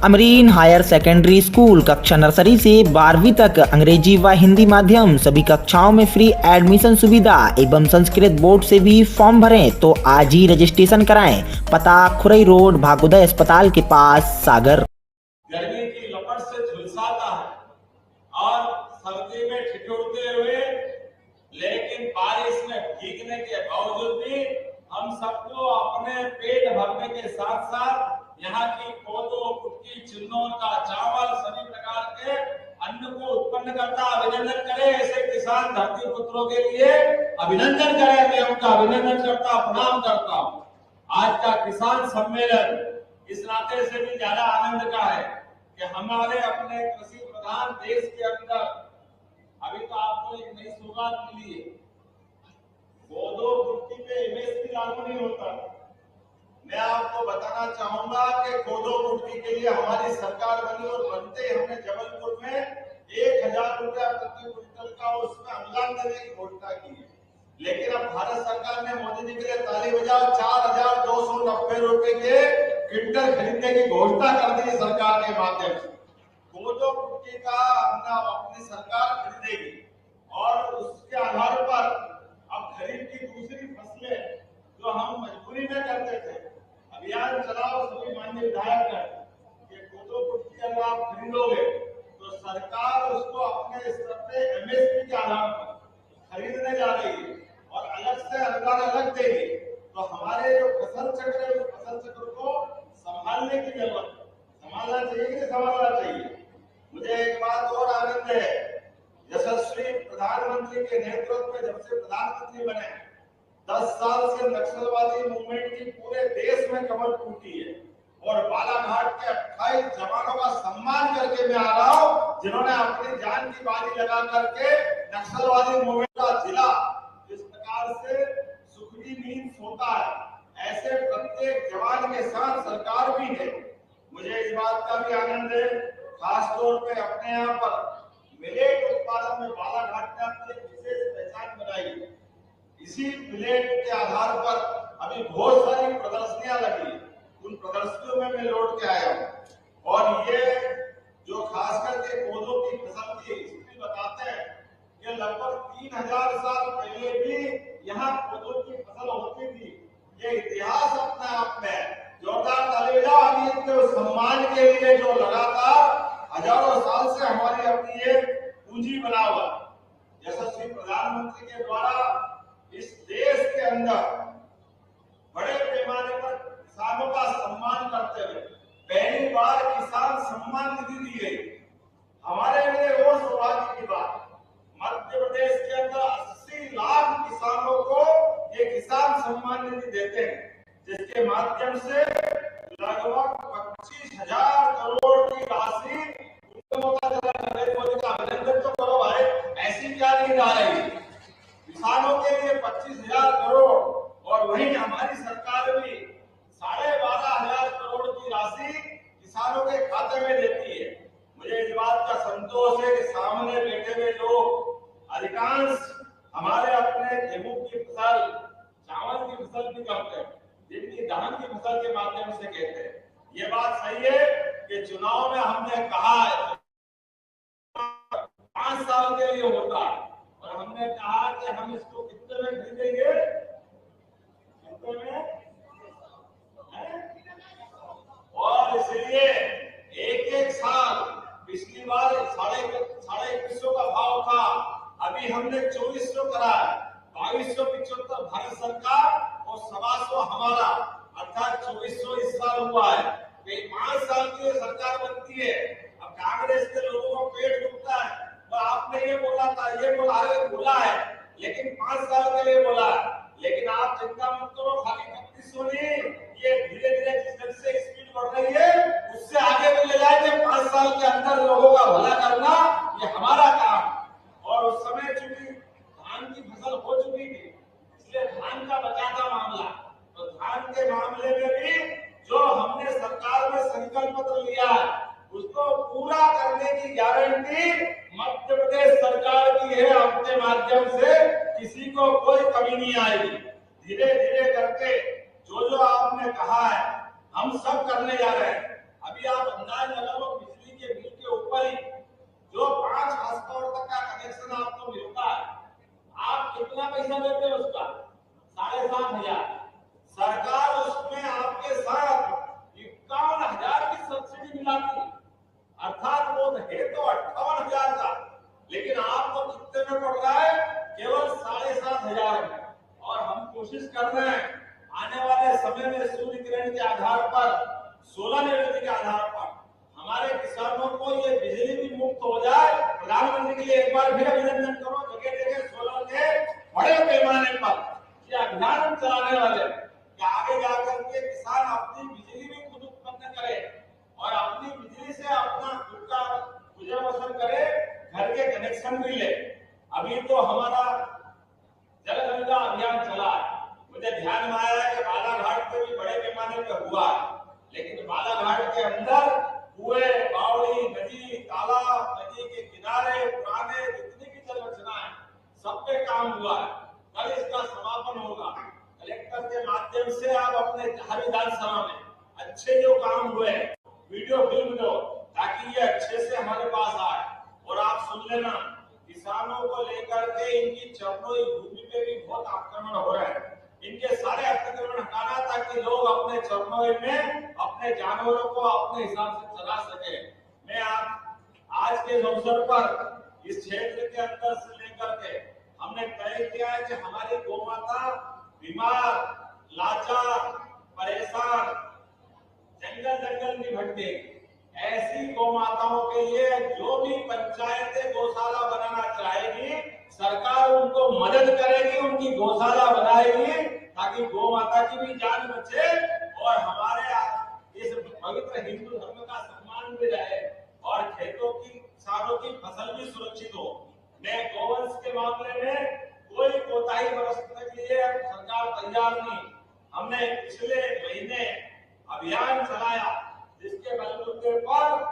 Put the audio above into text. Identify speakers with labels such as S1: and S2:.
S1: Amreen higher secondary school कक्षा nursery से 12वीं तक अंग्रेजी व हिंदी माध्यम सभी कक्षाओं में फ्री एडमिशन सुविधा एवं संस्कृत बोर्ड से भी फॉर्म भरें तो आज ही रजिस्ट्रेशन कराएं। पता खुरई रोड, भागोदय अस्पताल के पास, सागर।
S2: गर्मी की लपट से झुलसाता है और सर्दी में ठिठुरते हुए, लेकिन बारिश में भीगने के बावजूद भी हम सबको अपने पेट भरने के साथ साथ यहाँ की कोदो, कुटकी, चिन्नौर का चावल, सभी प्रकार के अन्न को उत्पन्न करता अभिनंदन करें। ऐसे किसान धरती पुत्रों के लिए अभिनंदन करें। मैं उनका अभिनंदन करता, प्रणाम करता हूँ। आज का किसान सम्मेलन इस नाते से भी ज्यादा आनंद का है कि हमारे अपने कृषि प्रधान देश के अंदर अभी तो आपको एक नई सौगात मिली है। कोदो, कुटकी पे एमएसपी लागू नहीं होता। मैं आपको बताना चाहूंगा कि कोदो, कुटकी के लिए हमारी सरकार बनी और बनते हमने जबलपुर में 1000 रुपया प्रति क्विंटल का उसमें अनुदान देने की घोषणा की है। लेकिन अब भारत सरकार ने मोदी जी के लिए ताली बजाओ 4290 रुपए के क्विंटल खरीदने की घोषणा कर दी सरकार के माध्यम से। कोदो, कुटकी का अपनी सरकार खरीदेगी और उसके आधार पर अब खरीद की दूसरी फसलें जो हम मजबूरी में करते थे, अभियान चलाओ सभी मान्य विधायक कि कोदो, कुटकी अगर आप खरीदोगे तो सरकार उसको अपने स्तर पे एमएसपी के आधार पर खरीदने जा रही है और अलग से अनुदान अलग देगी। तो हमारे जो फसल चक्र है उस फसल चक्र को संभालने की जरूरत है। संभालना चाहिए कि संभालना चाहिए। मुझे एक बात और आनंद है, यशस्वी प्रधानमंत्री के नेतृत्व में जब से प्रधानमंत्री बने 10 साल से नक्सलवादी मूवमेंट की पूरे देश में कमर टूटी है और बालाघाट के 28 जवानों का सम्मान करके मैं आ रहा हूं जिन्होंने अपनी जान की बाजी लगा करके नक्सलवादी मूवमेंट का जिला जिस प्रकार से सुख की नींद सोता है, ऐसे प्रत्येक जवान के साथ सरकार भी है। मुझे इस बात का भी आनंद है, खास तौर पे अपने यहाँ पर मिलेट उत्पादन में बालाघाट ने अपनी विशेष पहचान बनाई है। इसी मिलेट के आधार पर अभी बहुत सारी प्रदर्शनियां लगी, उन प्रदर्शनियों में मैं लौट के आया हूँ। और ये जो खास करके कोदो की फसल की हिस्ट्री बताते हैं कि लगभग 3000 साल पहले भी यहाँ कोदो की फसल होती थी। ये इतिहास अपने आप में जोरदार ताली बजाओ के सम्मान के लिए जो लगातार हजारों साल से हमारी अपनी ये पूंजी बना हुआ। यशस्वी प्रधानमंत्री के द्वारा इस देश के अंदर बड़े पैमाने पर किसानों का सम्मान करते हुए पहली बार किसान सम्मान निधि दी गई। हमारे लिए वो सौभाग्य की बात, मध्य प्रदेश के अंदर 80 लाख किसानों को ये किसान सम्मान निधि देते हैं, जिसके माध्यम से लगभग 25,000 करोड़ की राशि नरेंद्र मोदी का अभिनंदन तो करो भाई, ऐसी क्या नींद आ रही है किसानों के लिए 25,000 करोड़ और वहीं हमारी सरकार भी 12,500 करोड़ की राशि किसानों के खाते में देती है। मुझे इस बात का संतोष है कि सामने बैठे हुए लोग अधिकांश हमारे अपने गेहूं की फसल, चावल की फसल भी करते हैं, जिनकी धान की फसल के माध्यम से कहते हैं। ये बात सही है कि चुनाव में हमने कहा है 5 साल के लिए होता है और हमने कहा कि हम इसको कितने में खरीदेंगे, कितने में, और इसलिए एक साल, पिछली बार 21,500 का भाव था, अभी हमने 2400 करा है। 2275 भारत सरकार और 125 हमारा, अर्थात 2400 इस साल हुआ है। 5 साल की सरकार बनती है। अब कांग्रेस के लोगों को पेट दुखता है तो आपने ये बोला था, ये बोला है, लेकिन 5 साल के लिए बोला है। लेकिन आप चिंता मत करो, खाली 3200 नहीं, ये धीरे धीरे जिस तरह से स्पीड बढ़ रही है उससे आगे भी ले जाएंगे। 5 साल के अंदर लोगों का भला करना ये हमारा काम। और उस समय चूंकि धान की फसल हो चुकी थी, इसलिए धान का बचा था मामला, तो धान के मामले में भी जो हमने सरकार में संकल्प पत्र लिया है उसको पूरा करने की गारंटी मध्य प्रदेश सरकार की है। अपने माध्यम से किसी को कोई कमी नहीं आएगी। धीरे धीरे करके जो आपने कहा है हम सब करने जा रहे हैं। अभी आप अंदाज लगाओ बिजली के बिल के ऊपर ही जो 5 हाउस पावर तक का कनेक्शन आपको मिलता है, आप कितना पैसा देते हो उसका? 7,500। सरकार उसमें आपके साथ 51,000 की सब्सिडी मिलाती है, अर्थात वो है तो 58,000 का, लेकिन आपको कितने में पड़ रहा है? केवल 7,500 में। और हम कोशिश कर रहे हैं आने वाले समय में सूर्य किरण के आधार पर, सोलर एनर्जी के आधार पर हमारे किसानों को ये बिजली भी मुफ्त हो जाए। प्रधानमंत्री के लिए एक बार फिर अभिनंदन करो, जगह जगह सोलर के बड़े पैमाने पर ये अभियान हम चलाने वाले हैं कि आगे जाकर के किसान अपनी बिजली भी खुद उत्पन्न करे और अपनी बिजली से अपना खुद का गुजर बसर करे, घर के कनेक्शन भी ले। अभी तो हमारा जल गंगा अभियान चला है, मुझे ध्यान में आया है कि बालाघाट पे भी बड़े पैमाने पे हुआ है, लेकिन बालाघाट के अंदर कुएं, बावड़ी, नदी, तालाब, नदी के किनारे पुराने जितनी भी जल रचना है सब पे काम हुआ है। कल इसका समापन होगा। कलेक्टर के माध्यम से आप अपने हर विधानसभा में अच्छे जो काम हुए वीडियो फिल्म दो ताकि ये अच्छे से हमारे पास आए। और आप सुन लेना, किसानों को लेकर के इनकी चरणोई भूमि पे भी बहुत आक्रमण हो रहे हैं। इनके सारे अतिक्रमण हटाना ताकि लोग अपने चरणोई में अपने जानवरों को अपने हिसाब से चला सके। मैं आज के अवसर पर इस क्षेत्र के अंदर से लेकर के हमने तय किया है कि हमारी गौमाता बीमार, लाचार, परेशान, जंगल में भटकेगी, ऐसी गौमाताओं के लिए जो भी पंचायतें गौशाला बनाना चाहेगी, सरकार उनको मदद करेगी, उनकी गौशाला बनाएगी ताकि गौ माता की भी जान बचे और हमारे इस पवित्र हिंदू धर्म का सम्मान भी रहे और खेतों की, किसानों की फसल भी सुरक्षित हो। मैं गौवंश के मामले में कोई कोताही बरतने के लिए सरकार तैयार नहीं। हमने पिछले महीने अभियान चलाया जिसके बलबूते पर